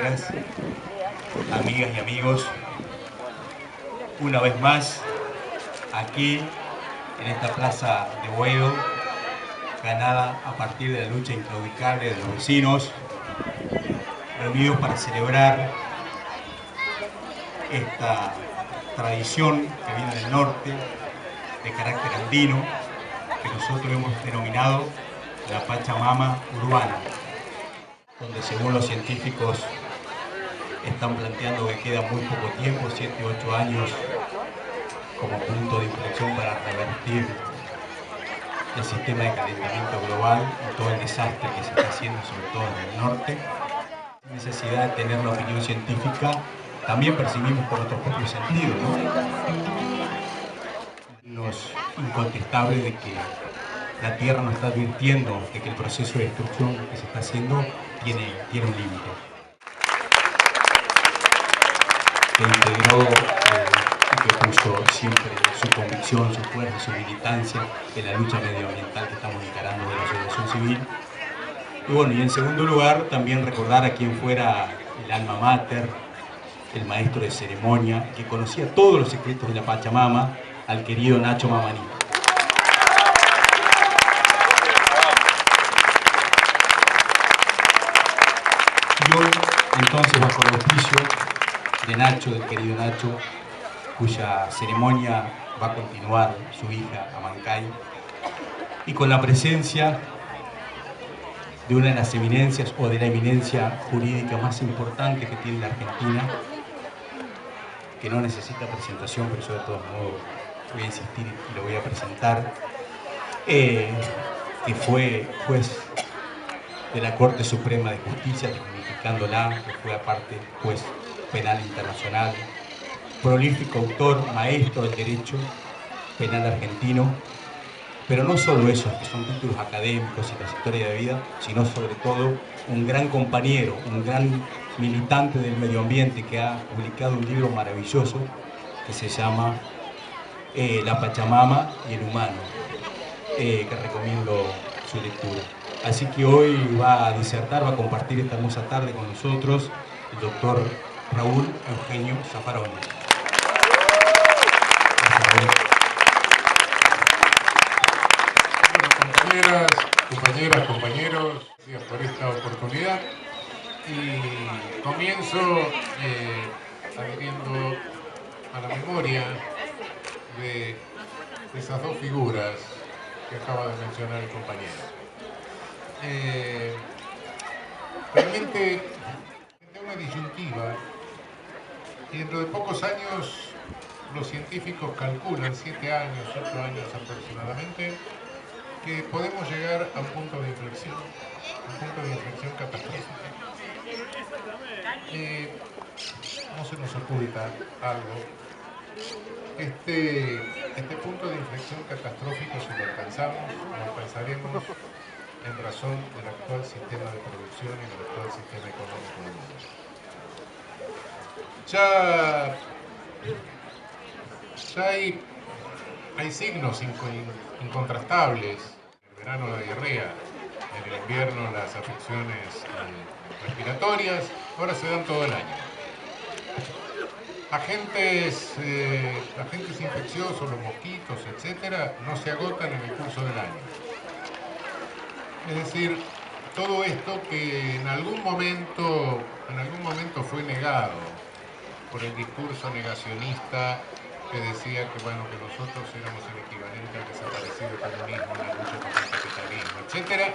compañeras, amigas y amigos, una vez más aquí en esta plaza de Boedo, ganada a partir de la lucha inclaudicable de los vecinos, reunidos para celebrar esta tradición que viene del norte, de carácter andino, que nosotros hemos denominado la Pachamama urbana, donde según los científicos están planteando que queda muy poco tiempo, 7 u 8 años, como punto de inflexión para revertir el sistema de calentamiento global y todo el desastre que se está haciendo, sobre todo en el norte. Sin necesidad de tener la opinión científica, también percibimos por nuestros propios sentidos, ¿no? Los incontestables de que la Tierra nos está advirtiendo de que el proceso de destrucción que se está haciendo tiene un límite. Que integró y que puso siempre su convicción, su fuerza, su militancia en la lucha medioambiental que estamos encarando de la asociación civil. Y bueno, y en segundo lugar, también recordar a quien fuera el alma mater, el maestro de ceremonia, que conocía todos los secretos de la Pachamama, al querido Nacho Mamaní. Y hoy, entonces, bajo el auspicio de Nacho, del querido Nacho, cuya ceremonia va a continuar su hija Amancay, y con la presencia de una de las eminencias o de la eminencia jurídica más importante que tiene la Argentina, que no necesita presentación, pero yo de todos modos voy a insistir y lo voy a presentar, que fue juez de la Corte Suprema de Justicia, dignificándola, que fue aparte juez penal internacional, prolífico autor, maestro del derecho penal argentino, pero no solo eso, que son títulos académicos y trayectoria de vida, sino sobre todo un gran compañero, un gran militante del medio ambiente que ha publicado un libro maravilloso que se llama La Pachamama y el Humano, que recomiendo su lectura. Así que hoy va a disertar, va a compartir esta hermosa tarde con nosotros el doctor Raúl Eugenio Zaffaroni. Compañeras, compañeros, gracias por esta oportunidad. Y comienzo adhiriendo a la memoria de esas dos figuras que acaba de mencionar el compañero. Realmente es una disyuntiva y dentro de pocos años los científicos calculan, 7 años, 8 años aproximadamente, que podemos llegar a un punto de inflexión catastrófico. No se nos oculta algo. Este punto de inflexión catastrófico, si lo alcanzamos, lo alcanzaremos en razón del actual sistema de producción y del actual sistema económico del mundo. Ya hay signos incontrastables. En el verano la diarrea, en el invierno las afecciones respiratorias, ahora se dan todo el año. Agentes infecciosos, los mosquitos, etcétera, no se agotan en el curso del año. Es decir, todo esto que en algún momento fue negado por el discurso negacionista que decía que, bueno, que nosotros éramos el equivalente al desaparecido comunismo en la lucha contra el capitalismo, etcétera,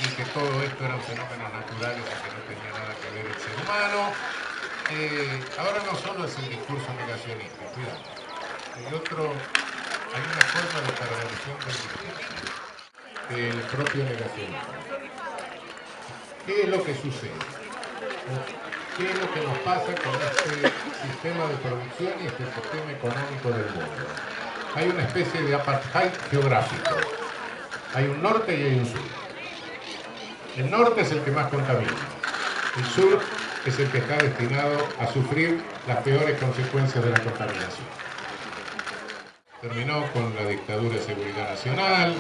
y que todo esto eran fenómenos naturales y que no tenía nada que ver el ser humano. Ahora no solo es el discurso negacionista, cuidado. Hay una forma de perversión del discurso, del propio negacionismo. ¿Qué es lo que sucede? ¿Qué es lo que nos pasa con este sistema de producción y este sistema económico del mundo? Hay una especie de apartheid geográfico. Hay un norte y hay un sur. El norte es el que más contamina. El sur es el que está destinado a sufrir las peores consecuencias de la contaminación. Terminó con la dictadura de seguridad nacional.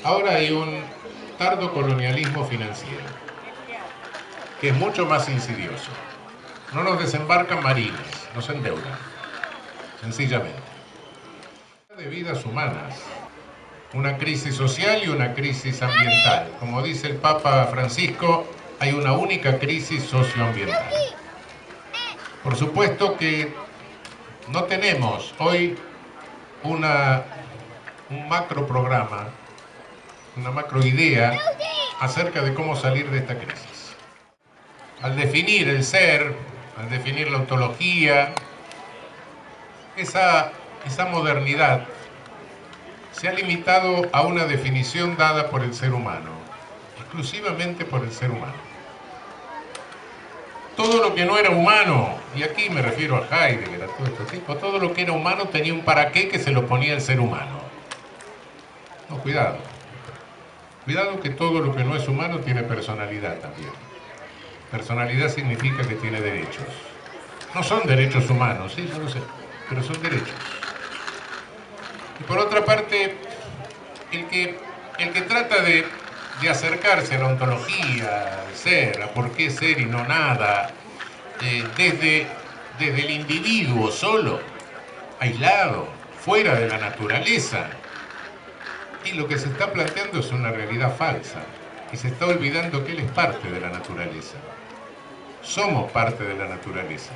Ahora hay un tardo colonialismo financiero. que es mucho más insidioso. No nos desembarcan marines, nos endeudan, sencillamente. De vidas humanas, una crisis social y una crisis ambiental. Como dice el Papa Francisco, hay una única crisis socioambiental. Por supuesto que no tenemos hoy un macro programa, una macro idea acerca de cómo salir de esta crisis. Al definir el ser, al definir la ontología, esa modernidad se ha limitado a una definición dada por el ser humano, exclusivamente por el ser humano. Todo lo que no era humano, y aquí me refiero a Heidegger, a todo este tipo, todo lo que era humano tenía un para qué que se lo ponía el ser humano. No, cuidado. Cuidado que todo lo que no es humano tiene personalidad también. Personalidad significa que tiene derechos. No son derechos humanos, sí, yo lo sé, pero son derechos. Y por otra parte, el que trata de acercarse a la ontología, al ser, a por qué ser y no nada, desde el individuo solo, aislado, fuera de la naturaleza, y lo que se está planteando es una realidad falsa, y se está olvidando que él es parte de la naturaleza. Somos parte de la naturaleza.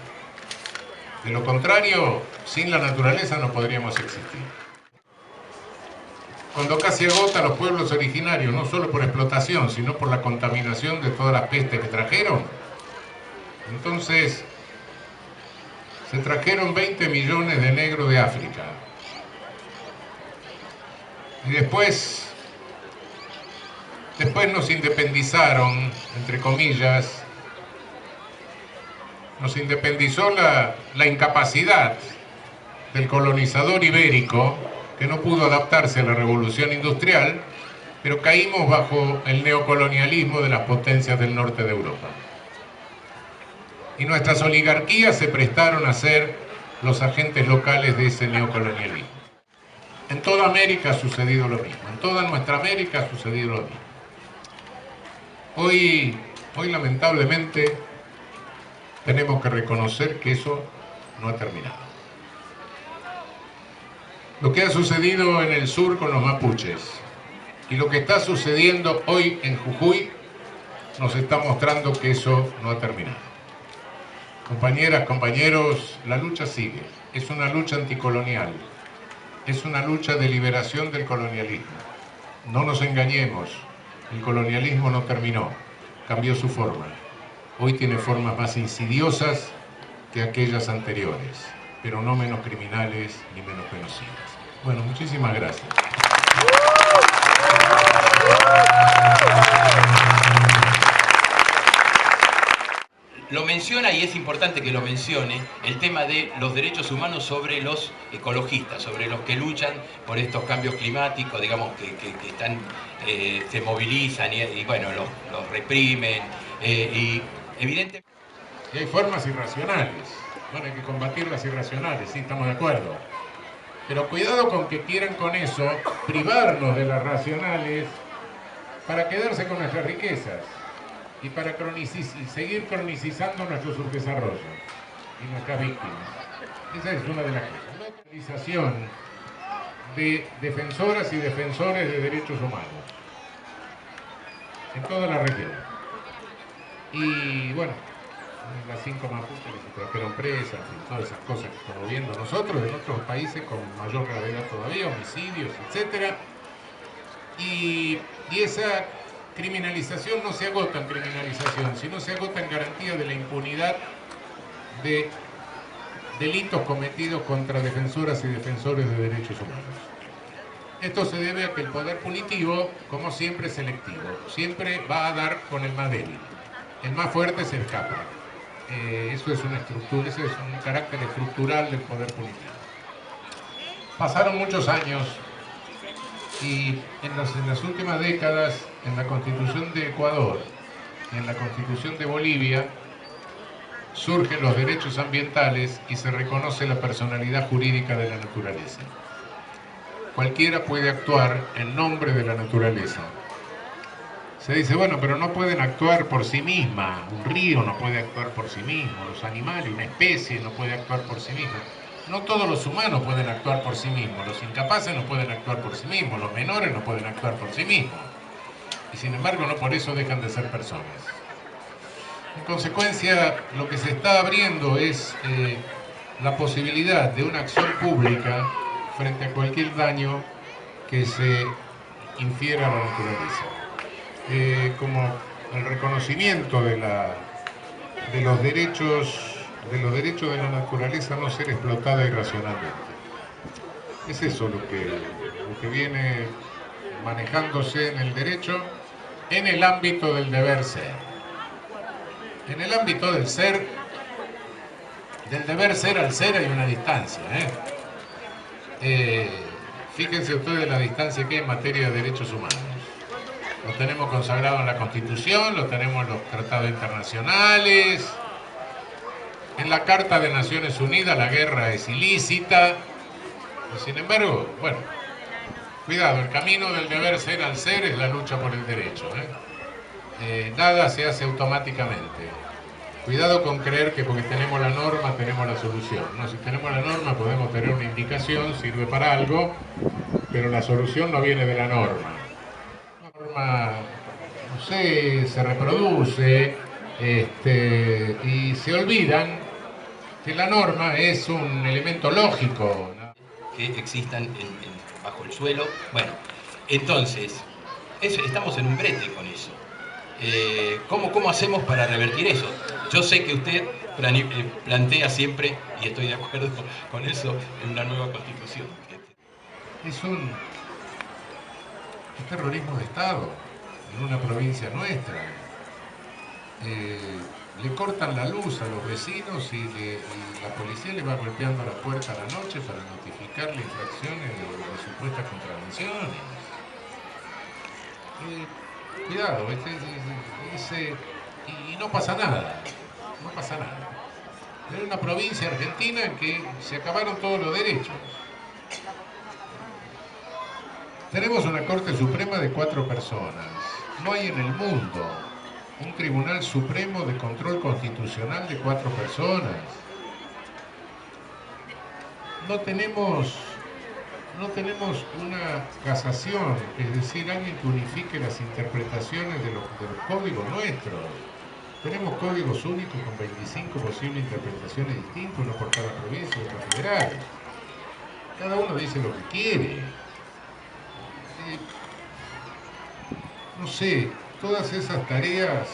De lo contrario, sin la naturaleza no podríamos existir. Cuando casi agota a los pueblos originarios, no solo por explotación, sino por la contaminación de todas las pestes que trajeron, entonces se trajeron 20 millones de negros de África. Y después nos independizaron, entre comillas, nos independizó la incapacidad del colonizador ibérico, que no pudo adaptarse a la revolución industrial, pero caímos bajo el neocolonialismo de las potencias del norte de Europa. Y nuestras oligarquías se prestaron a ser los agentes locales de ese neocolonialismo. En toda América ha sucedido lo mismo, en toda nuestra América ha sucedido lo mismo. Hoy lamentablemente, tenemos que reconocer que eso no ha terminado. Lo que ha sucedido en el sur con los mapuches y lo que está sucediendo hoy en Jujuy nos está mostrando que eso no ha terminado. Compañeras, compañeros, la lucha sigue. Es una lucha anticolonial. Es una lucha de liberación del colonialismo. No nos engañemos, el colonialismo no terminó, cambió su forma. Hoy tiene formas más insidiosas que aquellas anteriores, pero no menos criminales ni menos genocidas. Bueno, muchísimas gracias. Lo menciona, y es importante que lo mencione, el tema de los derechos humanos sobre los ecologistas, sobre los que luchan por estos cambios climáticos, digamos, que están, se movilizan y bueno, los reprimen, y evidentemente... Y hay formas irracionales. Bueno, hay que combatir las irracionales, sí, estamos de acuerdo. Pero cuidado con que quieran con eso privarnos de las racionales para quedarse con nuestras riquezas y para seguir cronicizando nuestro subdesarrollo y nuestras víctimas. Esa es una de las cosas. La utilización de defensoras y defensores de derechos humanos en toda la región. Y bueno, las 5 mapuches que se trajeron presas y todas esas cosas que estamos viendo nosotros en otros países con mayor gravedad todavía, homicidios, etc. Y esa criminalización no se agota en criminalización, sino se agota en garantía de la impunidad de delitos cometidos contra defensoras y defensores de derechos humanos. Esto se debe a que el poder punitivo, como siempre, es selectivo. Siempre va a dar con el más débil. El más fuerte se escapa. Eso es una estructura, ese es un carácter estructural del poder punitivo. Pasaron muchos años y en las últimas décadas, en la Constitución de Ecuador y en la Constitución de Bolivia, surgen los derechos ambientales y se reconoce la personalidad jurídica de la naturaleza. Cualquiera puede actuar en nombre de la naturaleza, Se dice, bueno, pero no pueden actuar por sí misma. Un río no puede actuar por sí mismo. Los animales, una especie no puede actuar por sí misma. No todos los humanos pueden actuar por sí mismos. Los incapaces no pueden actuar por sí mismos. Los menores no pueden actuar por sí mismos. Y sin embargo, no por eso dejan de ser personas. En consecuencia, lo que se está abriendo es la posibilidad de una acción pública frente a cualquier daño que se infiera a la naturaleza. Como el reconocimiento de los derechos de la naturaleza a no ser explotada irracionalmente. Es eso lo que viene manejándose en el derecho en el ámbito del deber ser. En el ámbito del ser, del deber ser al ser hay una distancia. Fíjense ustedes la distancia que hay en materia de derechos humanos. Lo tenemos consagrado en la Constitución, lo tenemos en los tratados internacionales. En la Carta de Naciones Unidas la guerra es ilícita. Y sin embargo, bueno, cuidado, el camino del deber ser al ser es la lucha por el derecho. Nada se hace automáticamente. Cuidado con creer que porque tenemos la norma tenemos la solución. No, si tenemos la norma podemos tener una indicación, sirve para algo, pero la solución no viene de la norma. No sé, se reproduce y se olvidan que la norma es un elemento lógico, ¿no? Que existan bajo el suelo. Bueno, entonces, estamos en un brete con eso. ¿Cómo hacemos para revertir eso? Yo sé que usted plantea siempre, y estoy de acuerdo con eso, en una nueva constitución. Es un terrorismo de Estado en una provincia nuestra. Le cortan la luz a los vecinos y la policía le va golpeando la puerta a la noche para notificarle infracciones de supuestas contravenciones. Cuidado, y no pasa nada, no pasa nada. Era una provincia argentina en que se acabaron todos los derechos. Tenemos una Corte Suprema de 4 personas. No hay en el mundo un Tribunal Supremo de Control Constitucional de 4 personas. No tenemos una casación, es decir, alguien que unifique las interpretaciones de los códigos nuestros. Tenemos códigos únicos con 25 posibles interpretaciones distintas, uno por cada provincia y otro federal. Cada uno dice lo que quiere. No sé, todas esas tareas,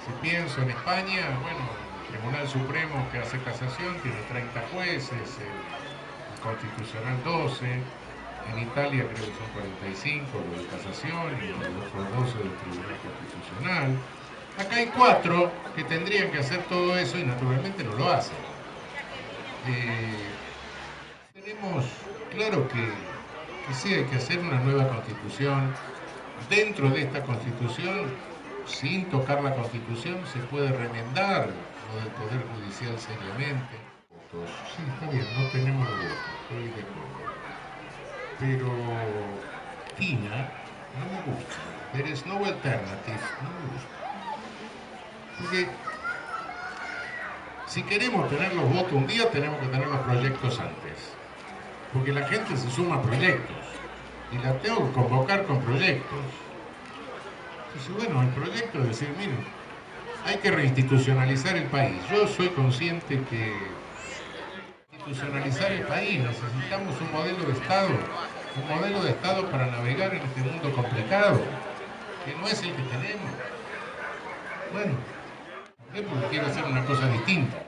si pienso en España, bueno, el Tribunal Supremo que hace casación tiene 30 jueces, el Constitucional 12, en Italia creo que son 45 los de casación y los otros 12 del Tribunal Constitucional. Acá hay 4 que tendrían que hacer todo eso y naturalmente no lo hacen. Tenemos claro que sí hay que hacer una nueva constitución. Dentro de esta constitución, sin tocar la constitución, se puede remendar lo del Poder Judicial seriamente. Sí, está bien, no tenemos votos, estoy de acuerdo. Pero Tina no me gusta. There is no alternative, no me gusta. Porque si queremos tener los votos un día, tenemos que tener los proyectos antes. Porque la gente se suma a proyectos. Y la tengo que convocar con proyectos. Entonces, bueno, el proyecto es decir, miren, hay que reinstitucionalizar el país. Yo soy consciente que institucionalizar el país, necesitamos un modelo de Estado para navegar en este mundo complicado, que no es el que tenemos. Bueno, porque quiero hacer una cosa distinta.